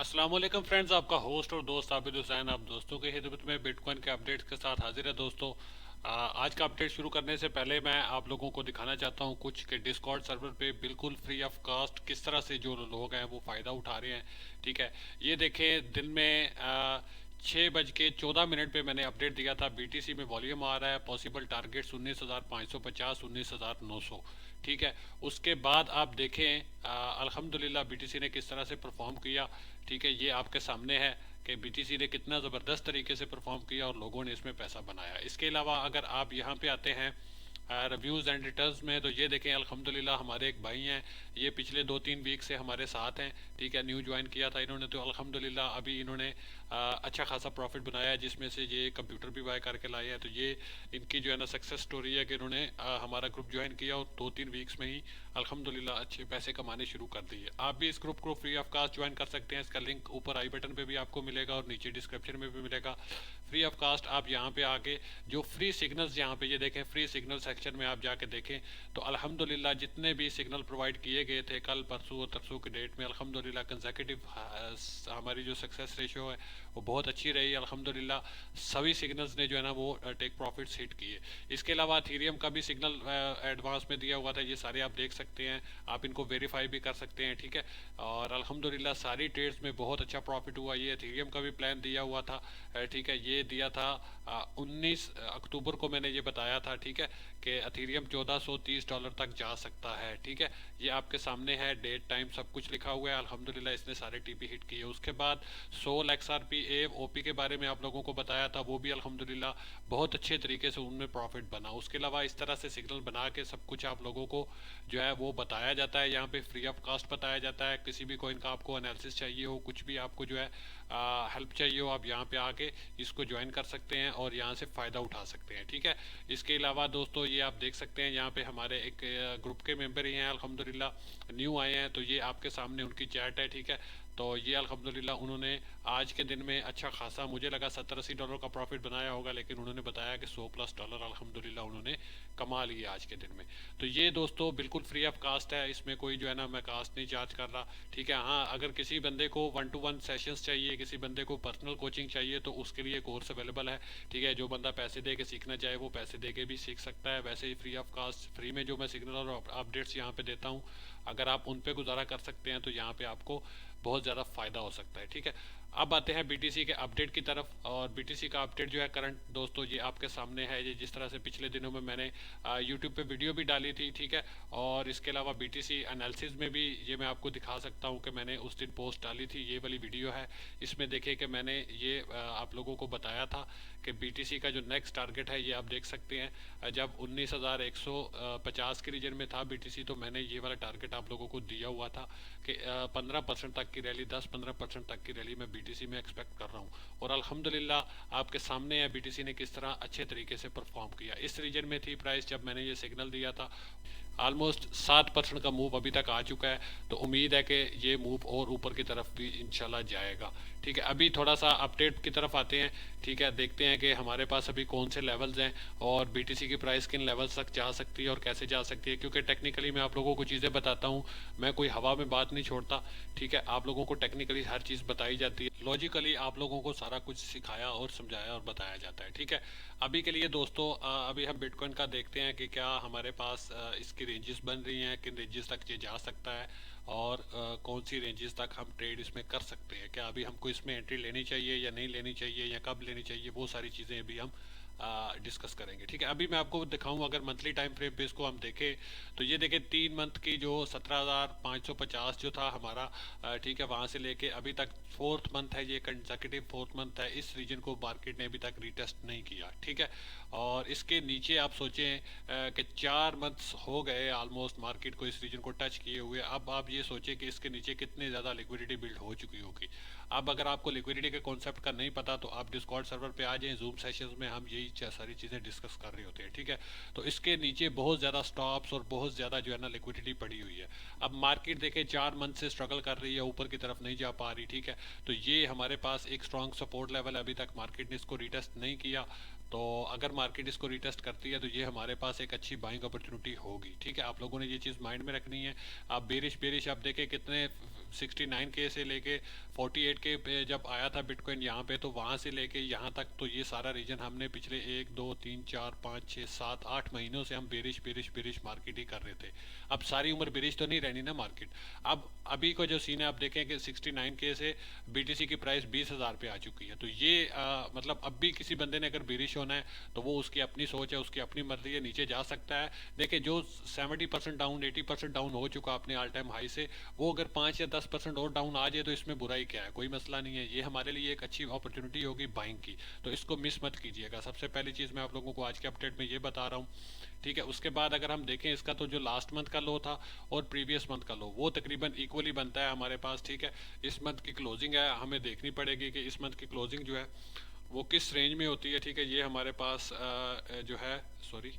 अस्सलाम वालेकुम फ्रेंड्स, आपका होस्ट और दोस्त आबिद हुसैन आप दोस्तों की खिदमत में बिटकॉइन के अपडेट्स के साथ हाजिर है दोस्तों। आज का अपडेट शुरू करने से पहले मैं आप लोगों को दिखाना चाहता हूं कुछ के डिस्कॉर्ड सर्वर पे बिल्कुल फ्री ऑफ कॉस्ट किस तरह से जो लोग हैं वो फ़ायदा उठा रहे हैं। ठीक है, ये देखें दिन में 6 बज के 14 मिनट पे मैंने अपडेट दिया था। बीटीसी में वॉल्यूम आ रहा है, पॉसिबल टारगेट्स 19,550, 19,900। ठीक है, उसके बाद आप देखें अल्हम्दुलिल्लाह बीटीसी ने किस तरह से परफॉर्म किया। ठीक है, ये आपके सामने है कि बीटीसी ने कितना ज़बरदस्त तरीके से परफॉर्म किया और लोगों ने इसमें पैसा बनाया। इसके अलावा अगर आप यहाँ पे आते हैं रिव्यूज़ एंड रिटर्न्स में, तो ये देखें अल्हम्दुलिल्लाह हमारे एक भाई हैं, ये पिछले 2-3 वीक से हमारे साथ हैं। ठीक है, न्यू ज्वाइन किया था इन्होंने, तो अल्हम्दुलिल्लाह अभी इन्होंने अच्छा खासा प्रॉफिट बनाया है, जिसमें से ये कंप्यूटर भी बाय करके लाए हैं। तो ये इनकी जो है ना सक्सेस स्टोरी है कि इन्होंने हमारा ग्रुप ज्वाइन किया और 2-3 वीक्स में ही अल्हम्दुलिल्लाह अच्छे पैसे कमाने शुरू कर दिए। आप भी इस ग्रुप को फ्री ऑफ कास्ट ज्वाइन कर सकते हैं। इसका लिंक ऊपर आई बटन पे भी आपको मिलेगा और नीचे डिस्क्रिप्शन में भी मिलेगा। फ्री ऑफ कास्ट आप यहाँ पे आके जो फ्री सिग्नल्स, यहाँ पे ये देखें फ्री सिग्नल सेक्शन में आप जाके देखें तो अल्हम्दुलिल्लाह जितने भी सिग्नल प्रोवाइड किए गए थे कल परसों और तरसों की डेट में, अल्हम्दुलिल्लाह कंसेक्यूटिव हमारी जो सक्सेस रेशो है वो बहुत अच्छी रही। अल्हम्दुलिल्लाह सभी सिग्नल्स ने जो है ना वो टेक प्रॉफिट्स हिट किए। इसके अलावा थीरियम का भी सिग्नल एडवांस में दिया हुआ था, ये सारे आप देख सकते हैं, आप इनको वेरीफाई भी कर सकते हैं। ठीक है, और अल्हम्दुलिल्लाह सारी ट्रेड्स में बहुत अच्छा प्रॉफिट हुआ। ये थीरियम का भी प्लान दिया हुआ था। ठीक है, ये दिया था 19 अक्टूबर को मैंने ये बताया था। ठीक है, कि एथेरियम $1430 तक जा सकता है। ठीक है, ये आपके सामने है, डेट टाइम सब कुछ लिखा हुआ है। अल्हम्दुलिल्लाह इसने सारे टीपी हिट किए। उसके बाद सोल एक्सआरपी ए ओपी के बारे में आप लोगों को बताया था, वो भी अल्हम्दुलिल्लाह बहुत अच्छे तरीके से उनमें प्रॉफिट बना। उसके अलावा इस तरह से सिग्नल बना के सब कुछ आप लोगों को जो है वो बताया जाता है, यहाँ पे फ्री ऑफ कॉस्ट बताया जाता है। किसी भी कोइन का आपको एनालिसिस चाहिए हो, कुछ भी आपको जो है हेल्प चाहिए हो, आप यहाँ पे आके इसको ज्वाइन कर सकते हैं और यहाँ से फ़ायदा उठा सकते हैं। ठीक है, इसके अलावा दोस्तों ये आप देख सकते हैं, यहाँ पे हमारे एक ग्रुप के मेंबर ही हैं अल्हम्दुलिल्लाह, न्यू आए हैं, तो ये आपके सामने उनकी चैट है। ठीक है, तो ये अल्हम्दुलिल्लाह उन्होंने आज के दिन में अच्छा खासा, मुझे लगा $70-80 का प्रॉफिट बनाया होगा, लेकिन उन्होंने बताया कि $100+ अल्हम्दुलिल्लाह उन्होंने कमा लिए आज के दिन में। तो ये दोस्तों बिल्कुल फ्री ऑफ कास्ट है, इसमें कोई जो है ना मैं कास्ट नहीं चार्ज कर रहा। ठीक है, हाँ अगर किसी बंदे को 1-to-1 सेशंस चाहिए, किसी बंदे को पर्सनल कोचिंग चाहिए, तो उसके लिए कोर्स अवेलेबल है। ठीक है, जो बंदा पैसे दे के सीखना चाहे वो पैसे दे के भी सीख सकता है। वैसे ही फ्री ऑफ कास्ट फ्री में जो मैं सिग्नल और अपडेट्स यहाँ पे देता हूँ, अगर आप उन पे गुजारा कर सकते हैं तो यहाँ पे आपको बहुत ज़्यादा फ़ायदा हो सकता है। ठीक है, अब आते हैं बीटीसी के अपडेट की तरफ। और बीटीसी का अपडेट जो है करंट दोस्तों ये आपके सामने है। ये जिस तरह से पिछले दिनों में मैंने यूट्यूब पे वीडियो भी डाली थी। ठीक है, और इसके अलावा बीटीसी एनालिसिस में भी ये मैं आपको दिखा सकता हूँ कि मैंने उस दिन पोस्ट डाली थी, ये वाली वीडियो है। इसमें देखिए कि मैंने ये आप लोगों को बताया था कि बीटीसी का जो नेक्स्ट टारगेट है ये आप देख सकते हैं, जब 19,150 के रीजन में था बीटीसी, तो मैंने ये वाला टारगेट आप लोगों को दिया हुआ था कि 15% तक की रैली, 10-15% तक की रैली मैं बीटीसी में एक्सपेक्ट कर रहा हूँ। और अल्हम्दुलिल्लाह आपके सामने है बीटीसी ने किस तरह अच्छे तरीके से परफॉर्म किया। इस रीजन में थी प्राइस जब मैंने ये सिग्नल दिया था, ऑलमोस्ट 7% का मूव अभी तक आ चुका है, तो उम्मीद है कि ये मूव और ऊपर की तरफ भी इंशाल्लाह जाएगा। ठीक है, अभी थोड़ा सा अपडेट की तरफ आते हैं। ठीक है, देखते हैं कि हमारे पास अभी कौन से लेवल्स हैं और बीटीसी की प्राइस किन लेवल्स तक जा सकती है और कैसे जा सकती है, क्योंकि टेक्निकली मैं आप लोगों को चीज़ें बताता हूँ, मैं कोई हवा में बात नहीं छोड़ता। ठीक है, आप लोगों को टेक्निकली हर चीज़ बताई जाती है, लॉजिकली आप लोगों को सारा कुछ सिखाया और समझाया और बताया जाता है। ठीक है, अभी के लिए दोस्तों अभी हम बिटकॉइन का देखते हैं कि क्या हमारे पास इसकी रेंजेस बन रही हैं, किन रेंजेस तक ये जा सकता है और कौन सी रेंजेस तक हम ट्रेड इसमें कर सकते हैं। क्या अभी हमको इसमें एंट्री लेनी चाहिए या नहीं लेनी चाहिए या कब लेनी चाहिए, वो सारी चीज़ें अभी हम डिस्कस करेंगे। ठीक है, अभी मैं आपको दिखाऊं, अगर मंथली टाइम फ्रेम पे इसको हम देखें तो ये देखें 3 मंथ की जो 17,550 जो था हमारा, ठीक है, वहाँ से लेके अभी तक 4th मंथ है, ये कंसेक्यूटिव 4th मंथ है, इस रीजन को मार्केट ने अभी तक रीटेस्ट नहीं किया। ठीक है, और इसके नीचे आप सोचें कि 4 मंथ्स हो गए ऑलमोस्ट मार्केट को इस रीजन को टच किए हुए। अब आप ये सोचें कि इसके नीचे कितनी ज़्यादा लिक्विडिटी बिल्ड हो चुकी होगी। अब अगर आपको लिक्विडिटी के कॉन्सेप्ट का नहीं पता तो आप डिस्कॉर्ड सर्वर पे आ जाएं, जूम सेशंस में हम यही सारी चीज़ें डिस्कस कर रहे होते हैं। ठीक है, तो इसके नीचे बहुत ज़्यादा स्टॉप्स और बहुत ज़्यादा जो है ना लिक्विडिटी पड़ी हुई है। अब मार्केट देखें 4 मंथ से स्ट्रगल कर रही है, ऊपर की तरफ नहीं जा पा रही। ठीक है, तो ये हमारे पास एक स्ट्रॉन्ग सपोर्ट लेवल है, अभी तक मार्केट ने इसको रिटेस्ट नहीं किया। तो अगर मार्केट इसको रिटेस्ट करती है तो ये हमारे पास एक अच्छी बाइंग अपॉर्चुनिटी होगी। ठीक है, आप लोगों ने ये चीज़ माइंड में रखनी है। आप बेरिश बेरिश आप देखें कितने 69K से लेके 48K पे जब आया था बिटकॉइन यहाँ पे, तो वहाँ से लेके यहाँ तक तो ये सारा रीजन हमने पिछले 1 2 3 4 5 6 7 8 महीनों से हम बेरिश बेरिश बेरिश मार्केट ही कर रहे थे। अब सारी उम्र बेरिश तो नहीं रहनी ना मार्केट। अब अभी को जो सीन है आप देखें कि 69K से BTC की प्राइस 20,000 पे आ चुकी है। तो ये मतलब अब भी किसी बंदे ने अगर बेरिश होना है तो वो उसकी अपनी सोच है, उसकी अपनी मर्जी है, नीचे जा सकता है। देखिए जो 70% डाउन 80% डाउन हो चुका अपने ऑल टाइम हाई से, वो अगर 5 या 10% और डाउन आ जाए तो इसमें बुराई क्या है, कोई मसला नहीं है। ये हमारे लिए एक अच्छी अपॉर्चुनिटी होगी बाइंग की, तो इसको मिस मत कीजिएगा। सबसे पहली चीज़ मैं आप लोगों को आज के अपडेट में ये बता रहा हूँ, ठीक है। उसके बाद अगर हम देखें इसका, तो जो लास्ट मंथ का लो था और प्रीवियस मंथ का लो वो तकरीबन इक्वली बनता है हमारे पास, ठीक है। इस मंथ की क्लोजिंग है, हमें देखनी पड़ेगी कि इस मंथ की क्लोजिंग जो है वो किस रेंज में होती है, ठीक है। ये हमारे पास जो है, सॉरी,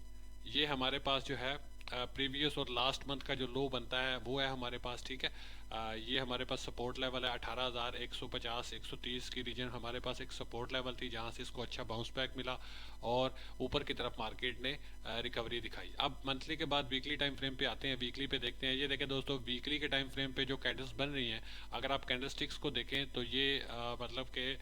ये हमारे पास जो है प्रीवियस और लास्ट मंथ का जो लो बनता है वो है हमारे पास, ठीक है। ये हमारे पास सपोर्ट लेवल है 18,150 130 की रीजन हमारे पास एक सपोर्ट लेवल थी, जहाँ से इसको अच्छा बाउंस बैक मिला और ऊपर की तरफ मार्केट ने रिकवरी दिखाई। अब मंथली के बाद वीकली टाइम फ्रेम पे आते हैं, वीकली पे देखते हैं। ये देखें दोस्तों, वीकली के टाइम फ्रेम पे जो कैंडल्स बन रही हैं, अगर आप कैंडल स्टिक्स को देखें तो ये मतलब के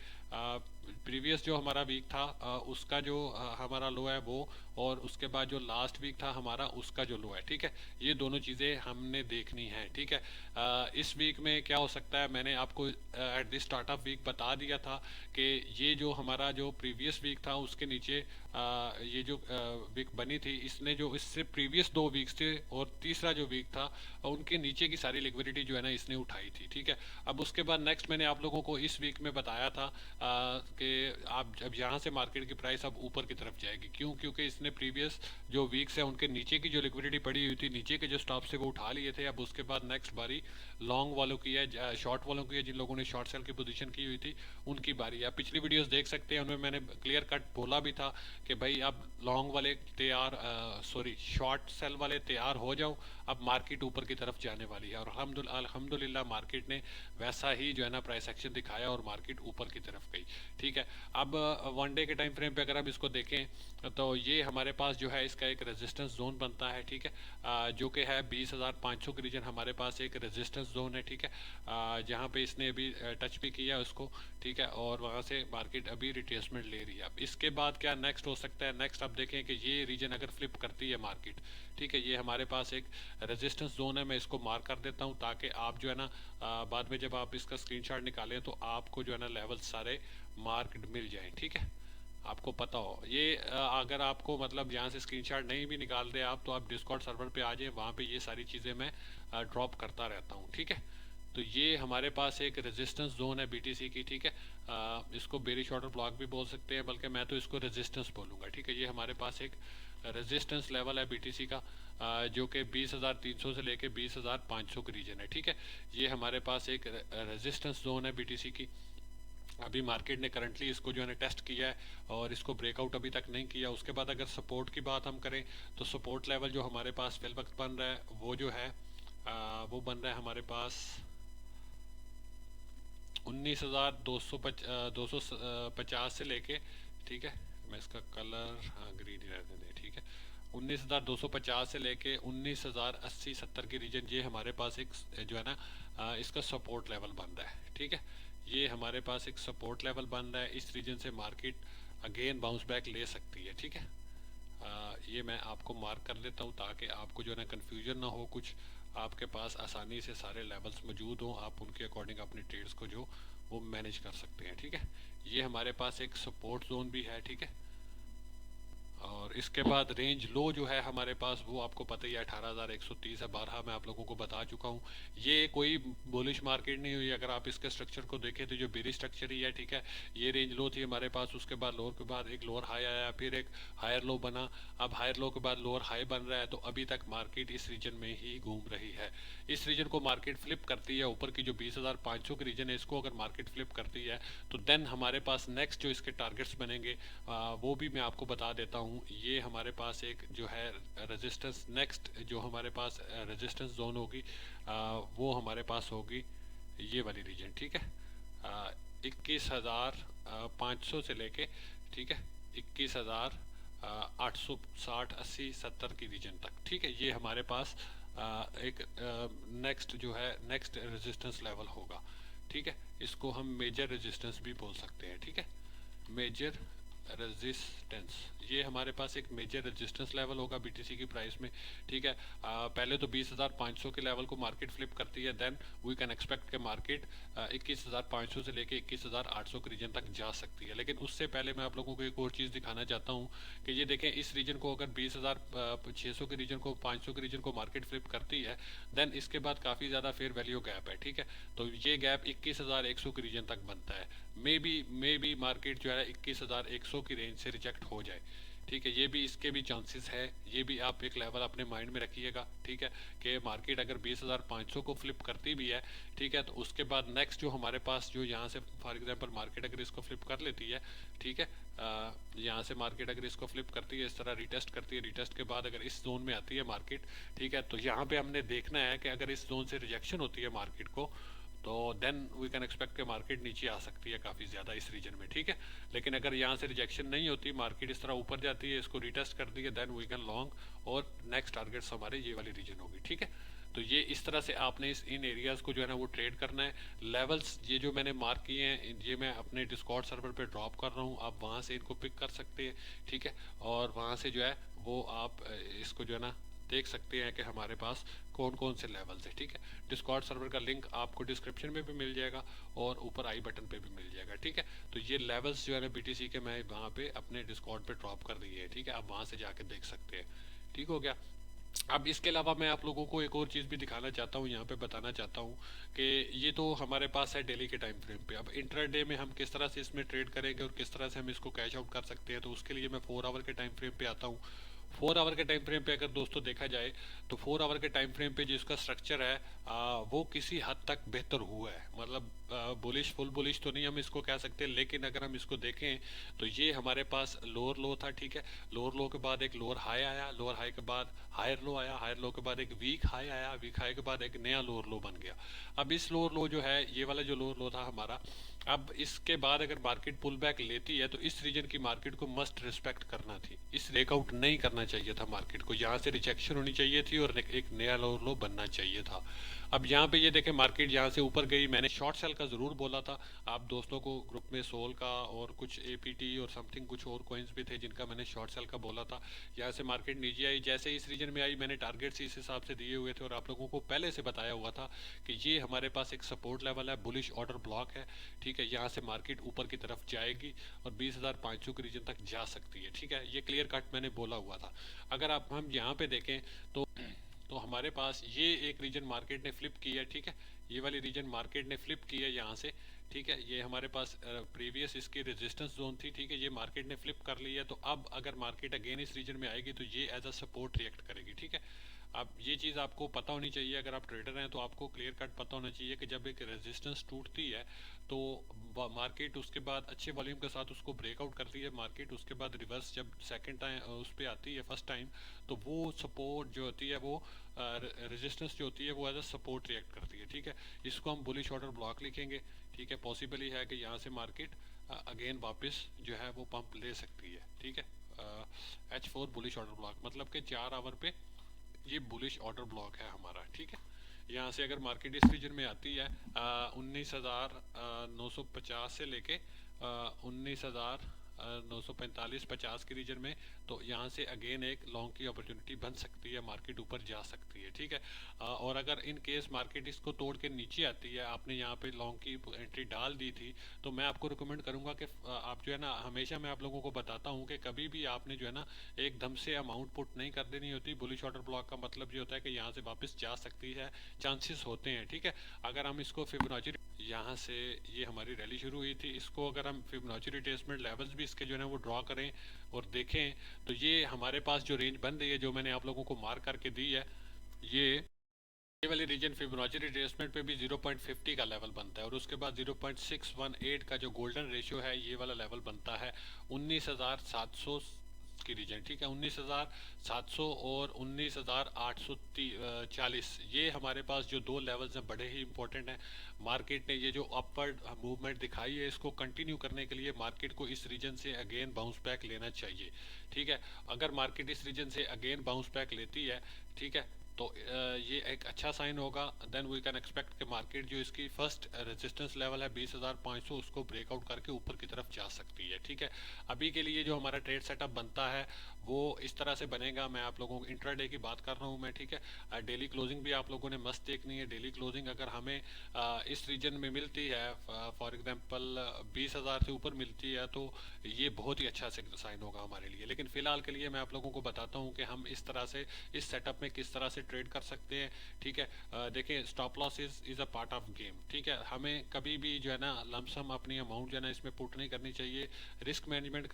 प्रीवियस जो हमारा वीक था उसका जो हमारा लो है वो, और उसके बाद जो लास्ट वीक था हमारा उसका जो लो है, ठीक है। ये दोनों चीज़ें हमने देखनी है, ठीक है। इस वीक में क्या हो सकता है, मैंने आपको at the start of week बता दिया था कि ये जो हमारा जो प्रीवियस वीक था उसके नीचे ये जो वीक बनी थी, इसने जो इससे प्रीवियस 2 वीक्स थे और तीसरा जो वीक था उनके नीचे की सारी लिक्विडिटी जो है ना इसने उठाई थी, ठीक है। अब उसके बाद नेक्स्ट मैंने आप लोगों को इस वीक में बताया था कि आप जब यहाँ से मार्केट की प्राइस अब ऊपर की तरफ जाएगी, क्यों, क्योंकि इसने प्रीवियस जो वीक्स है उनके नीचे की जो लिक्विडिटी पड़ी हुई थी, नीचे के जो स्टॉप से वो उठा लिए थे। अब उसके बाद नेक्स्ट बारी लॉन्ग वालों की है, शॉर्ट वालों की है, जिन लोगों ने शॉर्ट सेल की पोजीशन की हुई थी उनकी बारी है। पिछली वीडियोस देख सकते हैं, उनमें मैंने क्लियर कट बोला भी था कि भाई अब लॉन्ग वाले तैयार, सॉरी शॉर्ट सेल वाले तैयार हो जाओ, अब मार्केट ऊपर की तरफ जाने वाली है। और अल्हम्दुलिल्लाह मार्केट ने वैसा ही जो है ना प्राइस एक्शन दिखाया और मार्केट ऊपर की तरफ गई, ठीक है। अब वन डे के टाइम फ्रेम पे अगर आप इसको देखें तो ये हमारे पास जो है इसका एक रेजिस्टेंस जोन बनता है, ठीक है, जो कि है 20,500 के रीजन हमारे पास एक रेजिस्टेंस जोन है, ठीक है। जहाँ पे इसने अभी टच भी किया उसको, ठीक है, और वहाँ से मार्केट अभी रिट्रेसमेंट ले रही है। अब इसके बाद क्या नेक्स्ट हो सकता है, नेक्स्ट आप देखें कि ये रीजन अगर फ्लिप करती है मार्केट, ठीक है, ये हमारे पास एक रेजिस्टेंस जोन है। मैं इसको मार्क कर देता हूँ ताकि आप जो है ना बाद में जब आप इसका स्क्रीनशॉट निकालें तो आपको जो है ना लेवल सारे मार्क मिल जाएं, ठीक है, आपको पता हो। ये अगर आपको मतलब यहाँ से स्क्रीनशॉट नहीं भी निकाल दे आप, तो आप डिस्कॉर्ड सर्वर पे आ जाए, वहाँ पे ये सारी चीज़ें मैं ड्रॉप करता रहता हूँ, ठीक है। तो ये हमारे पास एक रेजिस्टेंस जोन है BTC की, ठीक है। इसको बेरिश ऑर्डर ब्लॉक भी बोल सकते हैं, बल्कि मैं तो इसको रेजिस्टेंस बोलूँगा, ठीक है। ये हमारे पास एक रेजिस्टेंस लेवल है BTC का, जो कि 20,300 से लेके 20,500 के रीजन है, ठीक है। ये हमारे पास एक रेजिस्टेंस जोन है BTC की। अभी मार्केट ने करंटली इसको जो है ना टेस्ट किया है और इसको ब्रेकआउट अभी तक नहीं किया। उसके बाद अगर सपोर्ट की बात हम करें तो सपोर्ट लेवल जो हमारे पास फिल वक्त बन रहा है वो जो है वो बन रहा है हमारे पास 19,250 से लेके, ठीक है, मैं इसका कलर ग्रीन ही रहने दें, ठीक है, 19,250 से लेके 19,080-70 की रीजन, ये हमारे पास एक जो है ना इसका सपोर्ट लेवल बन रहा है, ठीक है। ये हमारे पास एक सपोर्ट लेवल बन रहा है, इस रीजन से मार्केट अगेन बाउंस बैक ले सकती है, ठीक है। ये मैं आपको मार्क कर देता हूँ ताकि आपको जो है ना कन्फ्यूजन ना हो, कुछ आपके पास आसानी से सारे लेवल्स मौजूद हों, आप उनके अकॉर्डिंग अपने ट्रेड्स को जो वो मैनेज कर सकते हैं, ठीक है। ये हमारे पास एक सपोर्ट जोन भी है, ठीक है। और इसके बाद रेंज लो जो है हमारे पास वो आपको पता ही है 18,130 है, 12 मैं आप लोगों को बता चुका हूँ। ये कोई बुलिश मार्केट नहीं हुई, अगर आप इसके स्ट्रक्चर को देखें तो जो बेरिश स्ट्रक्चर ही है, ठीक है। ये रेंज लो थी हमारे पास, उसके बाद लोअर के बाद एक लोअर हाई आया, फिर एक हायर लो बना, अब हायर लो के बाद लोअर हाई बन रहा है। तो अभी तक मार्केट इस रीजन में ही घूम रही है। इस रीजन को मार्केट फ्लिप करती है, ऊपर की जो 20,500 की रीजन है इसको अगर मार्केट फ्लिप करती है तो देन हमारे पास नेक्स्ट जो इसके टारगेट्स बनेंगे वो भी मैं आपको बता देता हूँ। ये हमारे पास एक जो है रेजिस्टेंस, नेक्स्ट जो हमारे पास रेजिस्टेंस जोन होगी वो हमारे पास होगी ये वाली रीजन, ठीक है, 21,500 से लेके, ठीक है, 21,860 80 70 की रीजन तक, ठीक है। ये हमारे पास एक नेक्स्ट जो है नेक्स्ट रेजिस्टेंस लेवल होगा। ठीक है, इसको हम मेजर रेजिस्टेंस भी बोल सकते हैं। ठीक है, मेजर रेजिस्टेंस, ये हमारे पास एक मेजर रेजिस्टेंस लेवल होगा बीटीसी की प्राइस में। ठीक है, पहले तो 20,500 के लेवल को मार्केट फ्लिप करती है, देन वी कैन एक्सपेक्ट के मार्केट 21,500 से लेके 21,800 के रीजन तक जा सकती है। लेकिन उससे पहले मैं आप लोगों को एक और चीज़ दिखाना चाहता हूँ कि ये देखें, इस रीजन को अगर 20,600 के रीजन को 500 के रीजन को मार्केट फ्लिप करती है, देन इसके बाद काफ़ी ज़्यादा फेयर वैल्यू गैप है। ठीक है, तो ये गैप 21,100 के रीजन तक बनता है। मे बी मार्केट जो है 21,100 की रेंज से रिजेक्ट हो जाए। ठीक है, ये भी, इसके भी चांसेस है, ये भी आप एक लेवल अपने माइंड में रखिएगा। ठीक है, कि मार्केट अगर 20,500 को फ्लिप करती भी है, ठीक है, तो उसके बाद नेक्स्ट जो हमारे पास जो यहाँ से फॉर एग्जांपल मार्केट अगर इसको फ्लिप कर लेती है, ठीक है, यहाँ से मार्केट अगर इसको फ्लिप करती है, इस तरह रिटेस्ट करती है, रिटेस्ट के बाद अगर इस जोन में आती है मार्केट, ठीक है, तो यहाँ पे हमने देखना है कि अगर इस जोन से रिजेक्शन होती है मार्केट को, तो देन वी कैन एक्सपेक्ट कि मार्केट नीचे आ सकती है काफ़ी ज़्यादा इस रीजन में। ठीक है, लेकिन अगर यहाँ से रिजेक्शन नहीं होती, मार्केट इस तरह ऊपर जाती है, इसको रिटेस्ट करती है, देन वी कैन लॉन्ग, और नेक्स्ट टारगेट्स हमारे ये वाली रीजन होगी। ठीक है, तो ये इस तरह से आपने इन एरियाज़ को जो है ना वो ट्रेड करना है। लेवल्स ये जो मैंने मार्क किए हैं, ये मैं अपने डिस्कॉर्ड सर्वर पे ड्रॉप कर रहा हूँ, आप वहाँ से इनको पिक कर सकते हैं। ठीक है, और वहाँ से जो है वो आप इसको जो है ना देख सकते हैं कि हमारे पास कौन कौन से लेवल्स है। ठीक है, डिस्कॉर्ड सर्वर का लिंक आपको डिस्क्रिप्शन में भी मिल जाएगा और ऊपर आई बटन पे भी मिल जाएगा। ठीक है, तो ये लेवल्स जो है ना बीटीसी के मैं वहाँ पे अपने डिस्कॉर्ड पे ड्रॉप कर दिए हैं। ठीक है, आप वहाँ से जाके देख सकते हैं। ठीक हो गया। अब इसके अलावा मैं आप लोगों को एक और चीज़ भी दिखाना चाहता हूँ, यहाँ पे बताना चाहता हूँ कि ये तो हमारे पास है डेली के टाइम फ्रेम पे। अब इंट्राडे में हम किस तरह से इसमें ट्रेड करेंगे और किस तरह से हम इसको कैश आउट कर सकते हैं, तो उसके लिए मैं 4 आवर के टाइम फ्रेम पे आता हूँ। 4 आवर के टाइम फ्रेम पे अगर दोस्तों देखा जाए, तो 4 आवर के टाइम फ्रेम पे जिसका स्ट्रक्चर है वो किसी हद तक बेहतर हुआ है। मतलब बुलिश, फुल बुलिश तो नहीं हम इसको कह सकते, लेकिन अगर हम इसको देखें तो ये हमारे पास लोअर लो था। ठीक है, लोअर लो के बाद एक लोअर हाई आया, लोअर हाई के बाद हायर लो आया, हायर लो के बाद एक वीक हाई आया, वीक हाई के बाद एक नया लोअर लो बन गया। अब इस लोअर लो जो है, ये वाला जो लोअर लो था हमारा, अब इसके बाद अगर मार्केट पुल बैक लेती है तो इस रीजन की मार्केट को मस्ट रिस्पेक्ट करना थी, इस ब्रेकआउट नहीं करना चाहिए था मार्केट को, यहाँ से रिजेक्शन होनी चाहिए थी और एक नया लोअर लो बनना चाहिए था। अब यहाँ पे ये देखें, मार्केट यहाँ से ऊपर गई, मैंने शॉर्ट सेल का ज़रूर बोला था आप दोस्तों को ग्रुप में, सोल का और कुछ एपीटी और समथिंग कुछ और कॉइन्स भी थे जिनका मैंने शॉर्ट सेल का बोला था। यहाँ से मार्केट नीचे आई, जैसे इस रीजन में आई मैंने टारगेट्स इस हिसाब से दिए हुए थे और आप लोगों को पहले से बताया हुआ था कि ये हमारे पास एक सपोर्ट लेवल है, बुलिश ऑर्डर ब्लॉक है। ठीक है, यहाँ से मार्केट ऊपर की तरफ जाएगी और 20,500 के रीजन तक जा सकती है। ठीक है, ये क्लियर कट मैंने बोला हुआ था। अगर आप हम यहाँ पे देखें तो हमारे पास ये एक रीजन मार्केट ने फ्लिप की है। ठीक है, ये वाली रीजन मार्केट ने फ्लिप की है यहाँ से। ठीक है, ये हमारे पास प्रीवियस इसकी रेजिस्टेंस जोन थी। ठीक है, ये मार्केट ने फ्लिप कर ली है, तो अब अगर मार्केट अगेन इस रीजन में आएगी तो ये एज अ सपोर्ट रिएक्ट करेगी। ठीक है, अब ये चीज़ आपको पता होनी चाहिए, अगर आप ट्रेडर हैं तो आपको क्लियर कट पता होना चाहिए कि जब एक रेजिस्टेंस टूटती है तो मार्केट उसके बाद अच्छे वॉल्यूम के साथ उसको ब्रेकआउट करती है मार्केट, उसके बाद रिवर्स जब सेकंड टाइम उस पर आती है फर्स्ट टाइम, तो वो सपोर्ट जो होती है वो रेजिस्टेंस जो होती है वो एज अ सपोर्ट रिएक्ट करती है। ठीक है, इसको हम बुलिश ऑर्डर ब्लॉक लिखेंगे। ठीक है, पॉसिबल ही है कि यहाँ से मार्केट अगेन वापस जो है वो पंप ले सकती है। ठीक है, H4 बुलिश ऑर्डर ब्लॉक, मतलब कि 4 आवर पे ये बुलिश ऑर्डर ब्लॉक है हमारा। ठीक है, यहाँ से अगर मार्केट इस रीजन में आती है 19,950 से लेके 19,945-50 के रीजन में, तो यहाँ से अगेन एक लॉन्ग की अपॉर्चुनिटी बन सकती है, मार्केट ऊपर जा सकती है। ठीक है, और अगर इन केस मार्केट इसको तोड़ के नीचे आती है, आपने यहाँ पे लॉन्ग की एंट्री डाल दी थी, तो मैं आपको रिकमेंड करूँगा कि आप जो है ना, हमेशा मैं आप लोगों को बताता हूँ कि कभी भी आपने जो है ना एकदम से अमाउंट पुट नहीं कर देनी होती। बुलिश ऑर्डर ब्लॉक का मतलब ये होता है कि यहाँ से वापस जा सकती है, चांसेस होते हैं। ठीक है, अगर हम इसको फिबोनाची, यहाँ से ये हमारी रैली शुरू हुई थी, इसको अगर हम फिबोनाची रिट्रेसमेंट लेवल्स भी इसके जो है वो ड्रॉ करें और देखें, तो ये हमारे पास जो रेंज बन रही है जो मैंने आप लोगों को मार्क करके दी है, ये वाली रीजन फिबोनाची रिट्रेसमेंट पे भी 0.50 का लेवल बनता है और उसके बाद 0.618 का जो गोल्डन रेशियो है ये वाला लेवल बनता है 19,700 की रीजन। ठीक है, 19,700 और 19,840, ये हमारे पास जो दो लेवल्स हैं बड़े ही इंपॉर्टेंट हैं। मार्केट ने ये जो अपवर्ड मूवमेंट दिखाई है, इसको कंटिन्यू करने के लिए मार्केट को इस रीजन से अगेन बाउंस बैक लेना चाहिए। ठीक है, अगर मार्केट इस रीजन से अगेन बाउंस बैक लेती है, ठीक है, तो ये एक अच्छा साइन होगा। देन वी कैन एक्सपेक्ट कि मार्केट जो इसकी फर्स्ट रेजिस्टेंस लेवल है 20,500 उसको ब्रेकआउट करके ऊपर की तरफ जा सकती है। ठीक है, अभी के लिए जो हमारा ट्रेड सेटअप बनता है वो इस तरह से बनेगा। मैं आप लोगों को इंट्राडे की बात कर रहा हूँ मैं, ठीक है। डेली क्लोजिंग भी आप लोगों ने मस्त देखनी है। डेली क्लोजिंग अगर हमें इस रीजन में मिलती है, फॉर एग्जांपल 20,000 से ऊपर मिलती है, तो ये बहुत ही अच्छा साइन होगा हमारे लिए। लेकिन फिलहाल के लिए मैं आप लोगों को बताता हूँ कि हम इस तरह से इस सेटअप में किस तरह से ट्रेड कर सकते हैं। ठीक है, देखें, stop loss is a part of game. ठीक है, हमें कभी भी जो है ना लमसम अपनी अमाउंट जो है ना इसमें पुट नहीं करनी चाहिए। रिस्क मैनेजमेंट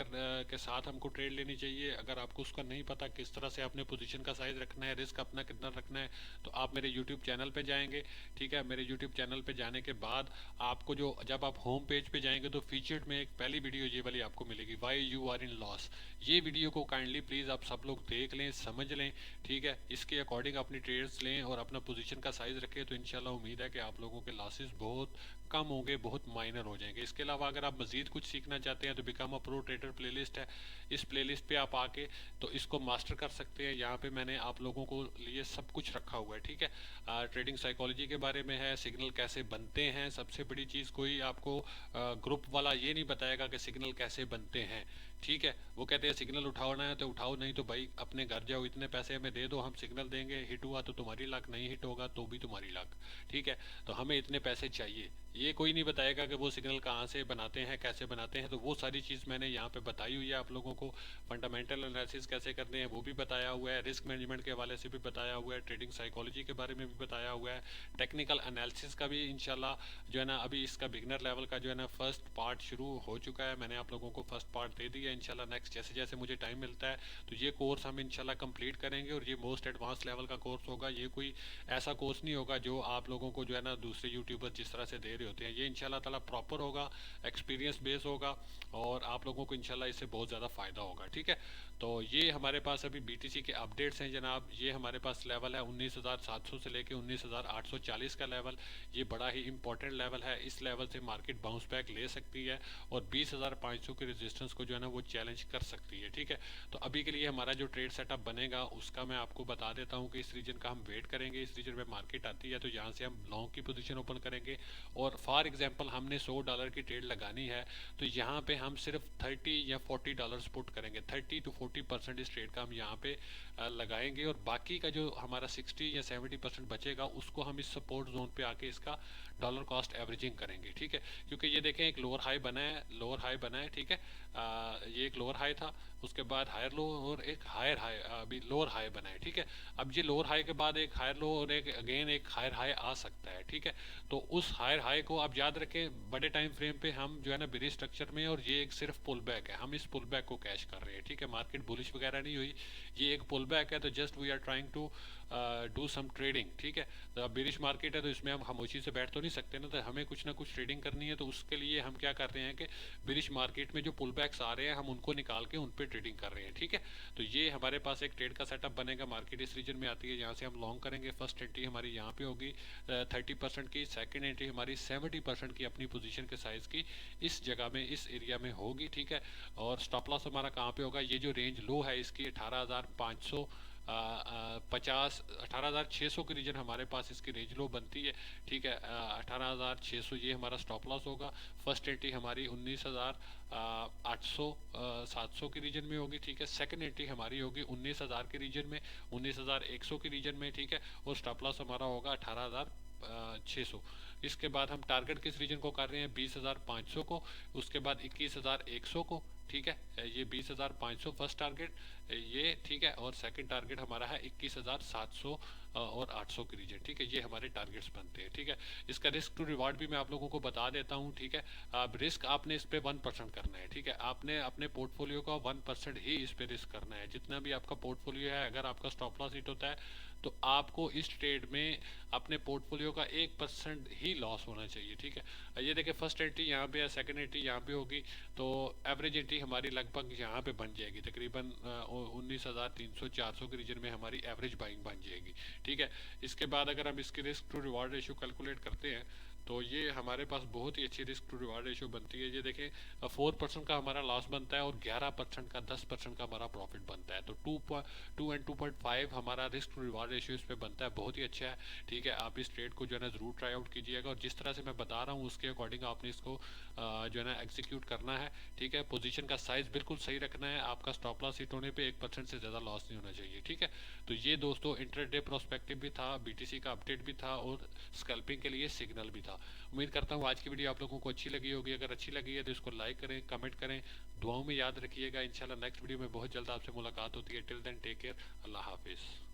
के साथ हमको ट्रेड लेनी चाहिए। अगर आपको उसका नहीं पता किस तरह से अपने पोजीशन का साइज रखना है, रिस्क अपना कितना रखना है, तो आप मेरे यूट्यूब चैनल पे जाएंगे। ठीक है, मेरे यूट्यूब चैनल पे जाने के बाद आपको जो जब आप होम पेज पे जाएंगे तो फीचर्ड में एक पहली वीडियो ये वाली आपको मिलेगी, why you are in loss. ये वीडियो को काइंडली प्लीज़ आप सब लोग देख लें, समझ लें। ठीक है, इसके अकॉर्डिंग अपनी ट्रेड्स लें और अपना पोजीशन का साइज रखें, तो इंशाल्लाह उम्मीद है कि आप लोगों के लॉसेस बहुत कम होंगे, बहुत माइनर हो जाएंगे। इसके अलावा अगर आप मजीद कुछ सीखना चाहते हैं तो become a pro trader playlist है, इस प्लेलिस्ट पे आप आके तो इसको मास्टर कर सकते हैं। यहाँ पे मैंने आप लोगों को लिए सब कुछ रखा हुआ है। ठीक है, ट्रेडिंग साइकोलॉजी के बारे में है, सिग्नल कैसे बनते हैं। सबसे बड़ी चीज़, कोई आपको ग्रुप वाला ये नहीं बताएगा कि सिग्नल कैसे बनते हैं। ठीक है, वो कहते हैं सिग्नल उठाना है तो उठाओ, नहीं तो भाई अपने घर जाओ, इतने पैसे हमें दे दो, हम सिग्नल देंगे, हिट हुआ तो तुम्हारी लाख, नहीं हिट होगा तो भी तुम्हारी लाख। ठीक है, तो हमें इतने पैसे चाहिए। ये कोई नहीं बताएगा कि वो सिग्नल कहाँ से बनाते हैं, कैसे बनाते हैं। तो वो सारी चीज़ मैंने यहाँ पे बताई हुई है आप लोगों को। फंडामेंटल एनालिसिस कैसे करते हैं वो भी बताया हुआ है, रिस्क मैनेजमेंट के हवाले से भी बताया हुआ है, ट्रेडिंग साइकोलॉजी के बारे में भी बताया हुआ है, टेक्निकल एनालिसिस का भी इंशाल्लाह जो है ना अभी इसका बिगनर लेवल का जो है ना फर्स्ट पार्ट शुरू हो चुका है। मैंने आप लोगों को फर्स्ट पार्ट दे दिया। इंशाल्लाह नेक्स्ट जैसे जैसे मुझे टाइम मिलता है तो ये कोर्स हम इंशाल्लाह कंप्लीट करेंगे और ये मोस्ट एडवांस लेवल का कोर्स होगा। ये कोई ऐसा कोर्स नहीं होगा जो आप लोगों को जो है ना दूसरे यूट्यूबर जिस तरह से दे रहे होते हैं। ये इंशाल्लाह ताला प्रॉपर होगा, एक्सपीरियंस बेस होगा और आप लोगों को इंशाल्लाह इससे बहुत ज़्यादा फ़ायदा होगा। ठीक है, तो ये हमारे पास अभी बीटीसी के अपडेट्स हैं जनाब। ये हमारे पास लेवल है 19,700 से लेके 19,840 का लेवल। ये बड़ा ही इंपॉर्टेंट लेवल है। इस लेवल से मार्केट बाउंस बैक ले सकती है और 20,500 के रेजिस्टेंस को जो है ना वो चैलेंज कर सकती है। ठीक है, तो अभी के लिए हमारा जो ट्रेड सेटअप बनेगा उसका मैं आपको बता देता हूँ कि इस रीजन का हम वेट करेंगे। इस रीजन में मार्केट आती है तो यहाँ से हम लॉन्ग की पोजीशन ओपन करेंगे और फॉर एग्जांपल हमने $100 की ट्रेड लगानी है तो यहाँ पे हम सिर्फ 30 या $40 पुट करेंगे। 30 to 40% इस ट्रेड का हम यहाँ पे लगाएंगे और बाकी का जो हमारा 60 या 70% बचेगा उसको हम इस सपोर्ट जोन पे आके इसका डॉलर कॉस्ट एवरेजिंग करेंगे। ठीक है, क्योंकि ये देखें एक लोअर हाई बना है, लोअर हाई बना है। ठीक है, ये एक लोअर हाई था, उसके बाद हायर लो और एक हायर हाई, अभी लोअर हाई बना है। ठीक है, अब ये लोअर हाई के बाद एक हायर लो और एक अगेन एक हायर हाई आ सकता है। ठीक है, तो उस हायर हाई को आप याद रखें, बड़े टाइम फ्रेम पे हम जो है ना बेरिश स्ट्रक्चर में, और ये एक सिर्फ पुल बैक है, हम इस पुल बैक को कैश कर रहे हैं। ठीक है, मार्केट बुलिश वगैरह नहीं हुई, ये एक पुल बैक है, तो just we are trying to do some trading. ठीक है, तो अब बेरिश मार्केट है तो इसमें हम खामोशी से बैठ तो नहीं सकते ना, तो हमें कुछ ना कुछ ट्रेडिंग करनी है। तो उसके लिए हम क्या कर रहे हैं कि बेरिश मार्केट में जो पुल बैक्स आ रहे हैं हम उनको निकाल के उन पर ट्रेडिंग कर रहे हैं। ठीक है, तो ये हमारे पास एक ट्रेड का सेटअप बनेगा। मार्केट इस रीजन में आती है, यहाँ से हम लॉन्ग करेंगे। फर्स्ट एंट्री हमारी यहाँ पे होगी 30% की, सेकेंड एंट्री हमारी 70% की अपनी पोजीशन के साइज की इस जगह में, इस एरिया में होगी। ठीक है, और स्टॉप लॉस हमारा कहाँ पे होगा, ये जो रेंज लो है इसकी 18,550 18,600 की रीजन हमारे पास इसकी रेंज लो बनती है। ठीक है, 18,600 ये हमारा स्टॉप लॉस होगा। फर्स्ट एंट्री हमारी 19,800 700 की रीजन में होगी। ठीक है, सेकंड एंट्री हमारी होगी 19,000 के रीजन में, 19,100 की रीजन में। ठीक है, और स्टॉप लॉस हमारा होगा 18,600। इसके बाद हम टारगेट किस रीजन को कर रहे हैं, 20,500 को, उसके बाद 21,100 को। ठीक है, ये 20,500 फर्स्ट टारगेट ये। ठीक है, और सेकंड टारगेट हमारा है 21,700 और 800 की रीजन। ठीक है, ये हमारे टारगेट्स बनते हैं। ठीक है, इसका रिस्क टू रिवार्ड भी मैं आप लोगों को बता देता हूँ। ठीक है, अब रिस्क आपने इस पे 1% करना है। ठीक है, आपने अपने पोर्टफोलियो का 1% ही इस पे रिस्क करना है। जितना भी आपका पोर्टफोलियो है, अगर आपका स्टॉप लॉस हिट होता है तो आपको इस ट्रेड में अपने पोर्टफोलियो का 1% ही लॉस होना चाहिए। ठीक है, ये देखिए फर्स्ट एंट्री यहाँ पे है, सेकंड एंट्री यहाँ पे होगी, तो एवरेज एंट्री हमारी लगभग यहाँ पे बन जाएगी, तकरीबन 19,300 400 के रीजन में हमारी एवरेज बाइंग बन जाएगी। ठीक है, इसके बाद अगर हम इसकी risk to reward ratio calculate करते हैं तो ये हमारे पास बहुत ही अच्छी रिस्क टू रिवार्ड रेशियो बनती है। ये देखें 4% का हमारा लॉस बनता है और 11% का 10% का हमारा प्रॉफिट बनता है। तो 2 एंड 2.5 हमारा रिस्क टू रिवार्ड रेशियो इस पर बनता है, बहुत ही अच्छा है। ठीक है, आप इस ट्रेड को जो है ना ज़रूर ट्राई आउट कीजिएगा, और जिस तरह से मैं बता रहा हूँ उसके अकॉर्डिंग आपने इसको जो है ना एग्जीक्यूट करना है। ठीक है, पोजीशन का साइज़ बिल्कुल सही रखना है, आपका स्टॉप लॉस हिट होने पे 1% से ज़्यादा लॉस नहीं होना चाहिए। ठीक है, तो ये दोस्तों इंट्राडे प्रोस्पेक्टिव भी था, बीटीसी का अपडेट भी था, और स्कैल्पिंग के लिए सिग्नल भी था। उम्मीद करता हूँ आज की वीडियो आप लोगों को अच्छी लगी होगी। अगर अच्छी लगी है तो इसको लाइक करें, कमेंट करें, दुआओं में याद रखिएगा। इंशाल्लाह नेक्स्ट वीडियो में बहुत जल्द आपसे मुलाकात होती है। टिल देन टेक केयर, अल्लाह हाफिज़।